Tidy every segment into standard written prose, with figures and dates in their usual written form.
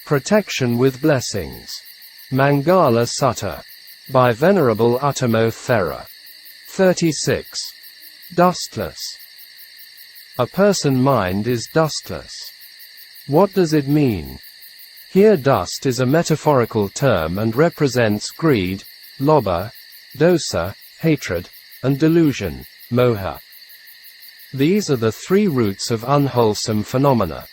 Protection with Blessings. Maṅgala Sutta. By Venerable Uttamo Thera. 36. Dustless. A person mind is dustless. What does it mean? Here dust is a metaphorical term and represents greed, lobha, dosa, hatred, and delusion, moha. These are the three roots of unwholesome phenomena.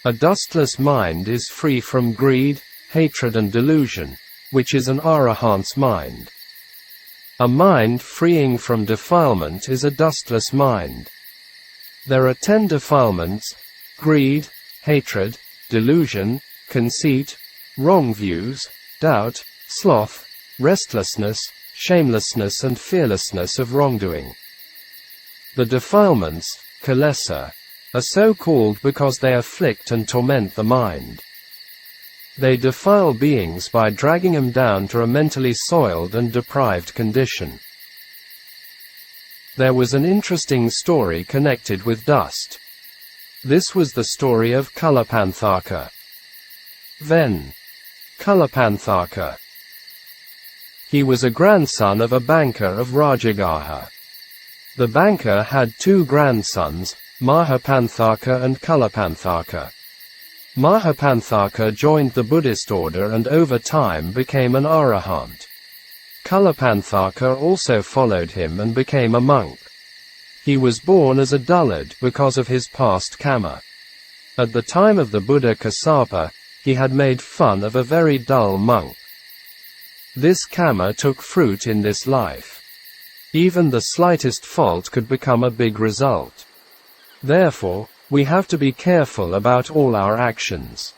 A dustless mind is free from greed, hatred and delusion, which is an arahant's mind. A mind freeing from defilement is a dustless mind. There are 10 defilements: greed, hatred, delusion, conceit, wrong views, doubt, sloth, restlessness, shamelessness and fearlessness of wrongdoing. The defilements, kilesa, are so called because they afflict and torment the mind. They defile beings by dragging them down to a mentally soiled and deprived condition. There was an interesting story connected with dust. This was the story of Kalapanthaka. Then, Kalapanthaka. He was a grandson of a banker of Rajagaha. The banker had 2 grandsons, Mahapanthaka and Kalapanthaka. Mahapanthaka joined the Buddhist order and over time became an arahant. Kalapanthaka also followed him and became a monk. He was born as a dullard because of his past karma. At the time of the Buddha Kassapa, he had made fun of a very dull monk. This karma took fruit in this life. Even the slightest fault could become a big result. Therefore, we have to be careful about all our actions.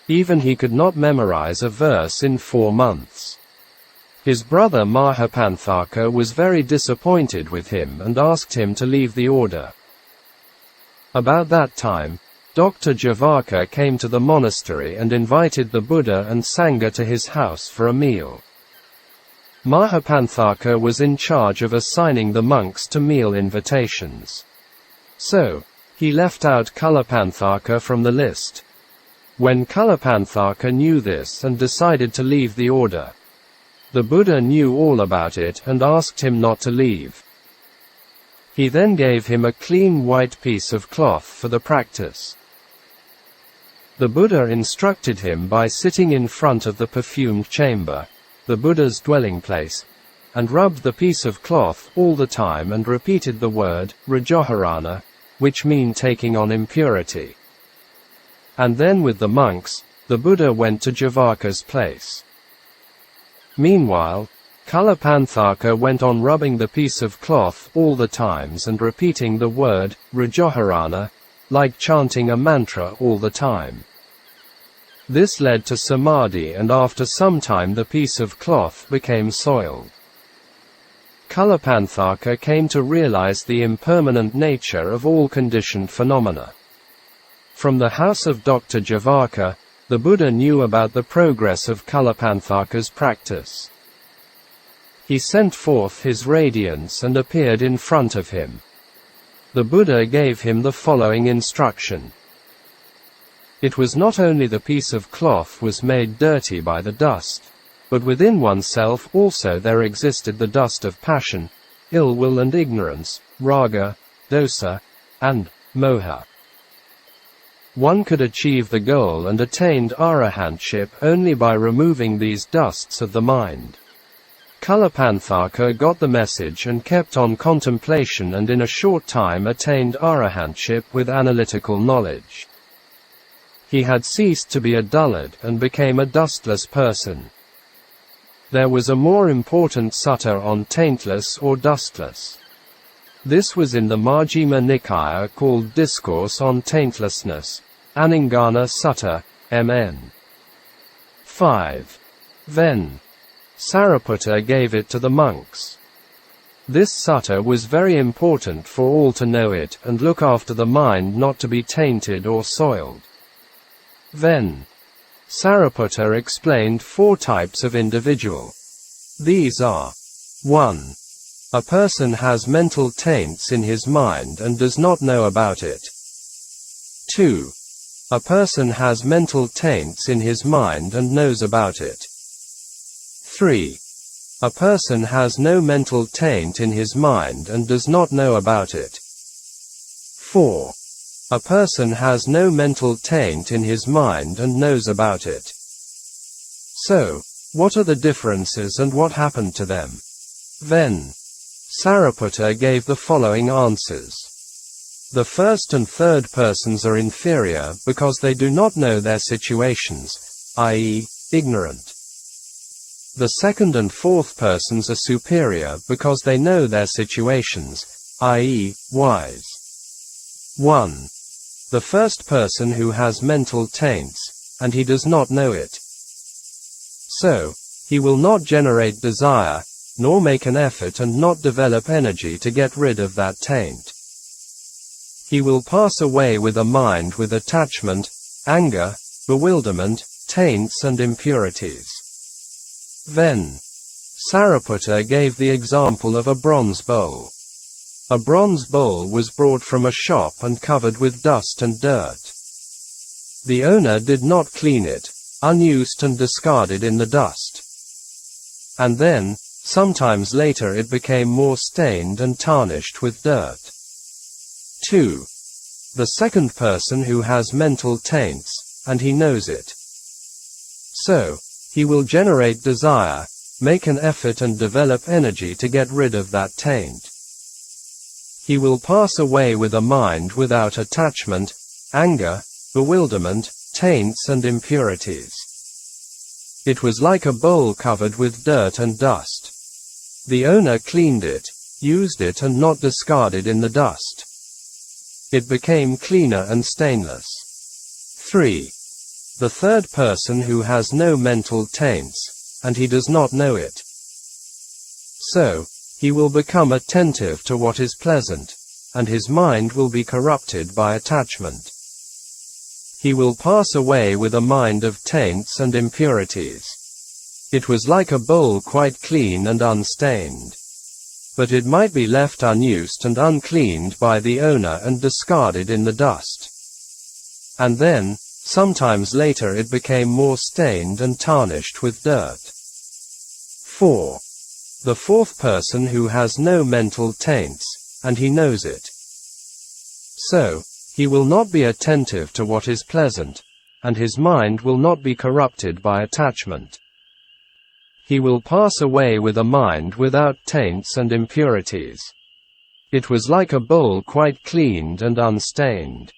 Even he could not memorize a verse in 4 months. His brother Mahapanthaka was very disappointed with him and asked him to leave the order. About that time, Dr. Javaka came to the monastery and invited the Buddha and Sangha to his house for a meal. Mahapanthaka was in charge of assigning the monks to meal invitations. So, he left out Kalapanthaka from the list. When Kalapanthaka knew this and decided to leave the order, the Buddha knew all about it and asked him not to leave. He then gave him a clean white piece of cloth for the practice. The Buddha instructed him by sitting in front of the perfumed chamber, the Buddha's dwelling place, and rubbed the piece of cloth all the time and repeated the word, Rajoharana, which mean taking on impurity. And then with the monks, the Buddha went to Javaka's place. Meanwhile, Kalapanthaka went on rubbing the piece of cloth all the times and repeating the word, Rajoharana, like chanting a mantra all the time. This led to samadhi, and after some time the piece of cloth became soiled. Kalapanthaka came to realize the impermanent nature of all conditioned phenomena. From the house of Dr. Javaka, the Buddha knew about the progress of Kalapanthaka's practice. He sent forth his radiance and appeared in front of him. The Buddha gave him the following instruction. It was not only the piece of cloth was made dirty by the dust, but within oneself also there existed the dust of passion, ill will and ignorance, raga, dosa, and moha. One could achieve the goal and attained arahantship only by removing these dusts of the mind. Kalapanthaka got the message and kept on contemplation, and in a short time attained arahantship with analytical knowledge. He had ceased to be a dullard and became a dustless person. There was a more important sutta on taintless or dustless. This was in the Majjhima Nikaya called Discourse on Taintlessness, Aningana Sutta, MN. 5. Then, Sariputta gave it to the monks. This sutta was very important for all to know it and look after the mind not to be tainted or soiled. Then, Sariputta explained 4 types of individual. These are: 1. A person has mental taints in his mind and does not know about it. 2. A person has mental taints in his mind and knows about it. 3. A person has no mental taint in his mind and does not know about it. 4. A person has no mental taint in his mind and knows about it. So, what are the differences and what happened to them? Then, Sariputta gave the following answers. The first and third persons are inferior because they do not know their situations, i.e., ignorant. The second and fourth persons are superior because they know their situations, i.e., wise. 1. The first person who has mental taints, and he does not know it. So, he will not generate desire, nor make an effort and not develop energy to get rid of that taint. He will pass away with a mind with attachment, anger, bewilderment, taints and impurities. Then, Sariputta gave the example of a bronze bowl. A bronze bowl was brought from a shop and covered with dust and dirt. The owner did not clean it, unused and discarded in the dust. And then, sometimes later it became more stained and tarnished with dirt. 2. The second person who has mental taints, and he knows it. So, he will generate desire, make an effort and develop energy to get rid of that taint. He will pass away with a mind without attachment, anger, bewilderment, taints and impurities. It was like a bowl covered with dirt and dust. The owner cleaned it, used it and not discarded in the dust. It became cleaner and stainless. 3. The third person who has no mental taints, and he does not know it. So, he will become attentive to what is pleasant, and his mind will be corrupted by attachment. He will pass away with a mind of taints and impurities. It was like a bowl quite clean and unstained. But it might be left unused and uncleaned by the owner and discarded in the dust. And then, sometimes later it became more stained and tarnished with dirt. 4. The fourth person who has no mental taints, and he knows it. So, he will not be attentive to what is pleasant, and his mind will not be corrupted by attachment. He will pass away with a mind without taints and impurities. It was like a bowl quite cleaned and unstained.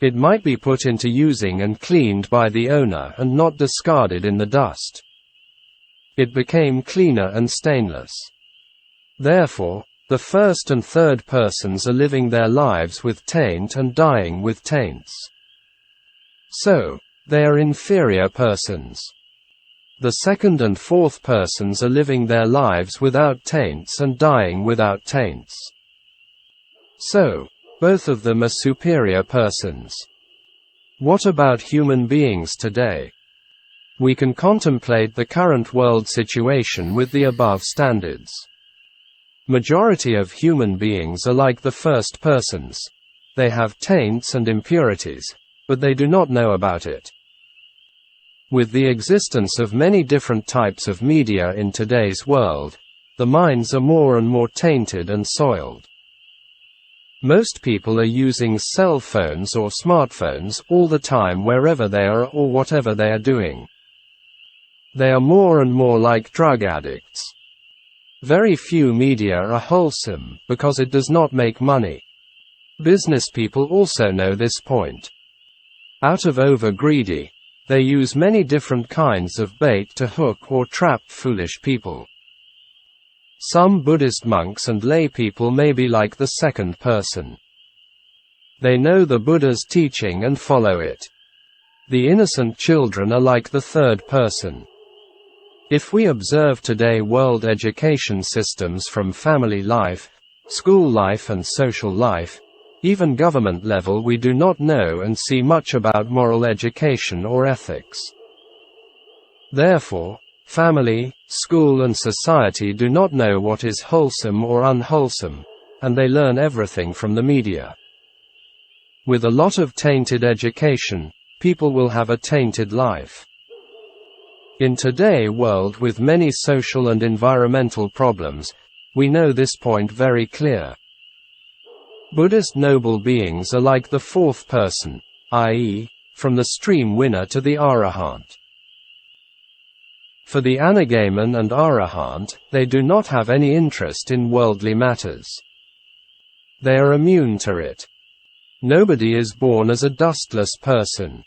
It might be put into using and cleaned by the owner and not discarded in the dust. It became cleaner and stainless. Therefore, the first and third persons are living their lives with taint and dying with taints. So, they are inferior persons. The second and fourth persons are living their lives without taints and dying without taints. So, both of them are superior persons. What about human beings today? We can contemplate the current world situation with the above standards. Majority of human beings are like the first persons. They have taints and impurities, but they do not know about it. With the existence of many different types of media in today's world, the minds are more and more tainted and soiled. Most people are using cell phones or smartphones all the time wherever they are or whatever they are doing. They are more and more like drug addicts. Very few media are wholesome because it does not make money. Business people also know this point. Out of over-greedy, they use many different kinds of bait to hook or trap foolish people. Some Buddhist monks and lay people may be like the second person. They know the Buddha's teaching and follow it. The innocent children are like the third person. If we observe today world education systems from family life, school life and social life, even government level, we do not know and see much about moral education or ethics. Therefore, family, school and society do not know what is wholesome or unwholesome, and they learn everything from the media. With a lot of tainted education, people will have a tainted life. In today's world with many social and environmental problems, we know this point very clear. Buddhist noble beings are like the fourth person, i.e., from the stream winner to the Arahant. For the Anagaman and Arahant, they do not have any interest in worldly matters. They are immune to it. Nobody is born as a dustless person.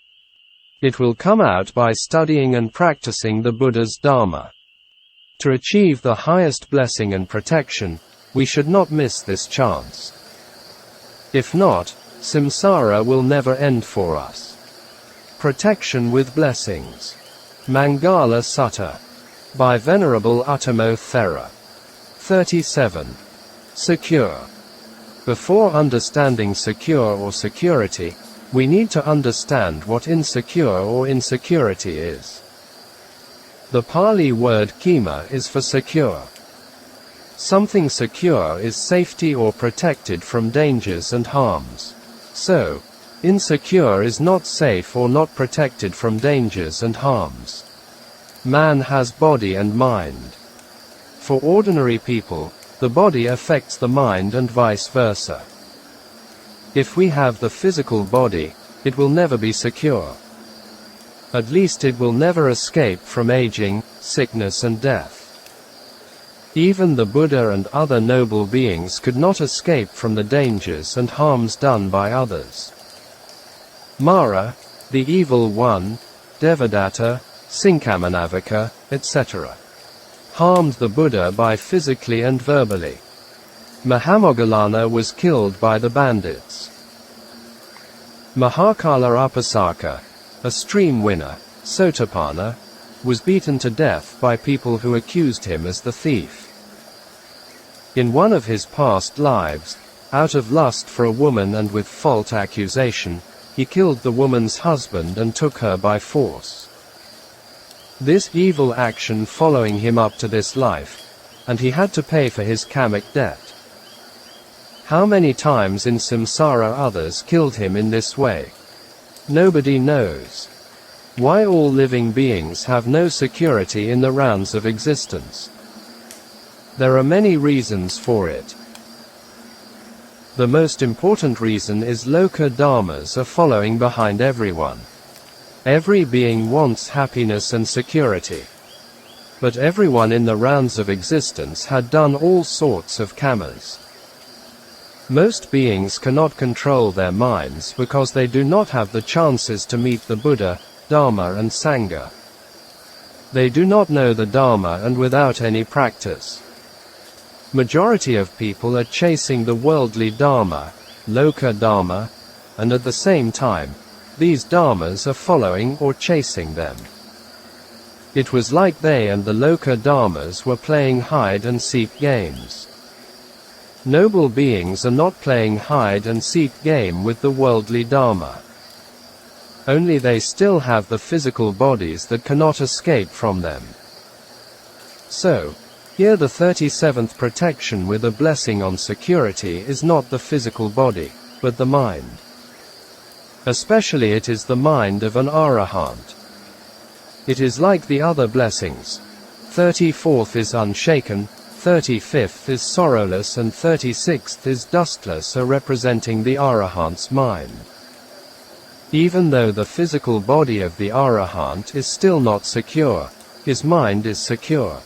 It will come out by studying and practicing the Buddha's Dharma. To achieve the highest blessing and protection, we should not miss this chance. If not, samsara will never end for us. Protection with blessings. Maṅgala Sutta. By Venerable Uttamo Thera. 37. Secure. Before understanding secure or security, we need to understand what insecure or insecurity is. The Pali word kima is for secure. Something secure is safety or protected from dangers and harms. So, insecure is not safe or not protected from dangers and harms. Man has body and mind. For ordinary people, the body affects the mind and vice versa. If we have the physical body, it will never be secure. At least it will never escape from aging, sickness and death. Even the Buddha and other noble beings could not escape from the dangers and harms done by others. Mara, the evil one, Devadatta, Sinkamanavaka, etc. harmed the Buddha by physically and verbally. Mahamoggallana was killed by the bandits. Mahakala Upasaka, a stream winner, Sotapanna, was beaten to death by people who accused him as the thief. In one of his past lives, out of lust for a woman and with false accusation, he killed the woman's husband and took her by force. This evil action following him up to this life, and he had to pay for his kamic debt. How many times in samsara others killed him in this way? Nobody knows. Why all living beings have no security in the rounds of existence? There are many reasons for it. The most important reason is loka dharmas are following behind everyone. Every being wants happiness and security. But everyone in the rounds of existence had done all sorts of kamas. Most beings cannot control their minds because they do not have the chances to meet the Buddha, Dharma and Sangha. They do not know the Dharma and without any practice. Majority of people are chasing the worldly Dharma, Loka Dharma, and at the same time, these Dharmas are following or chasing them. It was like they and the Loka Dharmas were playing hide-and-seek games. Noble beings are not playing hide-and-seek game with the worldly Dharma. Only they still have the physical bodies that cannot escape from them. So, here the 37th protection with a blessing on security is not the physical body, but the mind. Especially it is the mind of an Arahant. It is like the other blessings. 34th is unshaken, 35th is sorrowless and 36th is dustless are representing the Arahant's mind. Even though the physical body of the Arahant is still not secure, his mind is secure.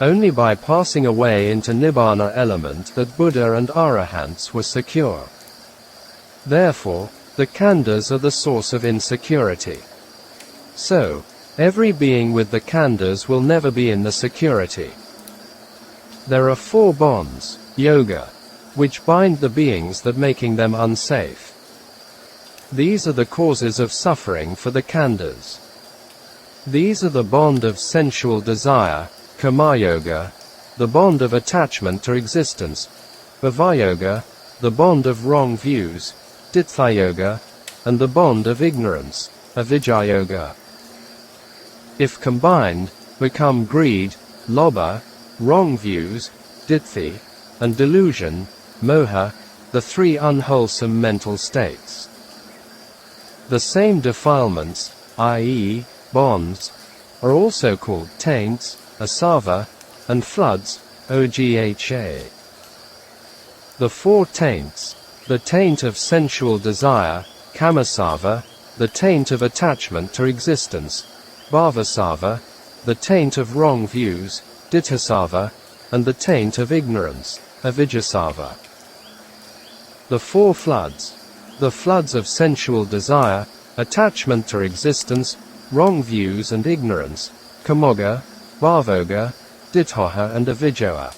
Only by passing away into Nibbana element that Buddha and Arahants were secure. Therefore, the khandhas are the source of insecurity. So, every being with the khandhas will never be in the security. There are 4 bonds, yoga, which bind the beings that making them unsafe. These are the causes of suffering for the khandhas. These are the bond of sensual desire, Kama-yoga, the bond of attachment to existence, Bhava-yoga, the bond of wrong views, Ditthya-yoga, and the bond of ignorance, Avijja-yoga. If combined, become greed, lobha, wrong views, ditthi, and delusion, moha, the 3 unwholesome mental states. The same defilements, i.e., bonds, are also called taints, asava, and floods, ogha. The 4 taints: the taint of sensual desire, kamasava; the taint of attachment to existence, bhavasava; the taint of wrong views, ditthasava; and the taint of ignorance, avijjasava. The 4 floods: the floods of sensual desire, attachment to existence, wrong views and ignorance, kamoga, bhavoga, ditthoha and avijjoha.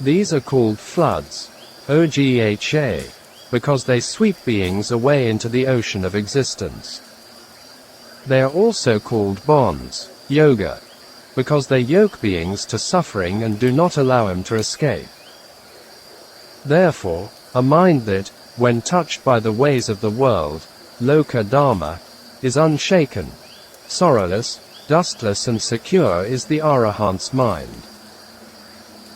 These are called floods, ogha, because they sweep beings away into the ocean of existence. They are also called bonds, yoga, because they yoke beings to suffering and do not allow him to escape. Therefore, a mind that, when touched by the ways of the world, loka dharma, is unshaken, sorrowless, dustless and secure is the arahant's mind.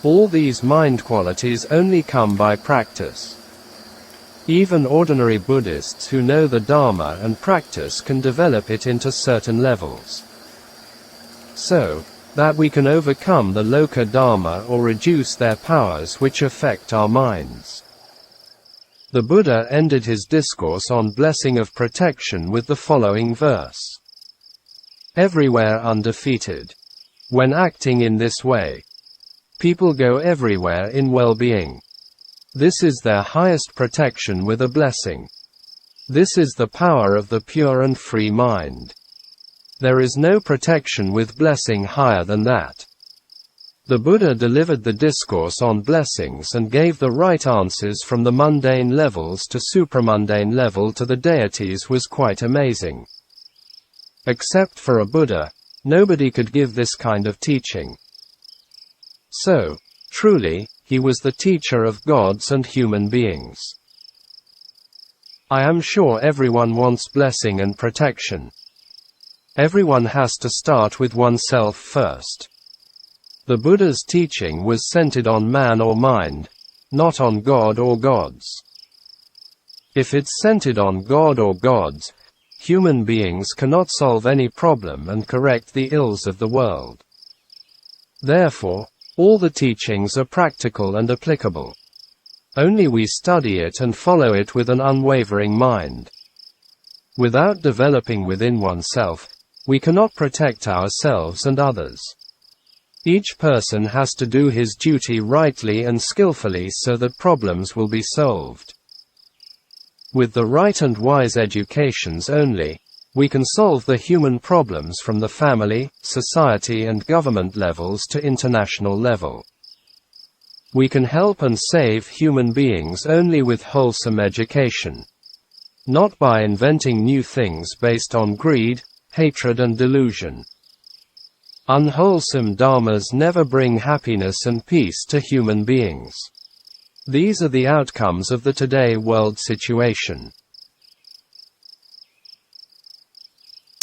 All these mind qualities only come by practice. Even ordinary Buddhists who know the Dharma and practice can develop it into certain levels. So that we can overcome the loka dharma or reduce their powers which affect our minds. The Buddha ended his discourse on blessing of protection with the following verse: "Everywhere undefeated. When acting in this way, people go everywhere in well-being. This is their highest protection with a blessing. This is the power of the pure and free mind. There is no protection with blessing higher than that." The Buddha delivered the discourse on blessings and gave the right answers from the mundane levels to supramundane level to the deities was quite amazing. Except for a Buddha, nobody could give this kind of teaching. So, truly, he was the teacher of gods and human beings. I am sure everyone wants blessing and protection. Everyone has to start with oneself first. The Buddha's teaching was centered on man or mind, not on God or gods. If it's centered on God or gods, human beings cannot solve any problem and correct the ills of the world. Therefore, all the teachings are practical and applicable. Only we study it and follow it with an unwavering mind. Without developing within oneself, we cannot protect ourselves and others. Each person has to do his duty rightly and skillfully so that problems will be solved. With the right and wise educations only, we can solve the human problems from the family, society and government levels to international level. We can help and save human beings only with wholesome education. Not by inventing new things based on greed, hatred and delusion. Unwholesome dharmas never bring happiness and peace to human beings. These are the outcomes of the today world situation.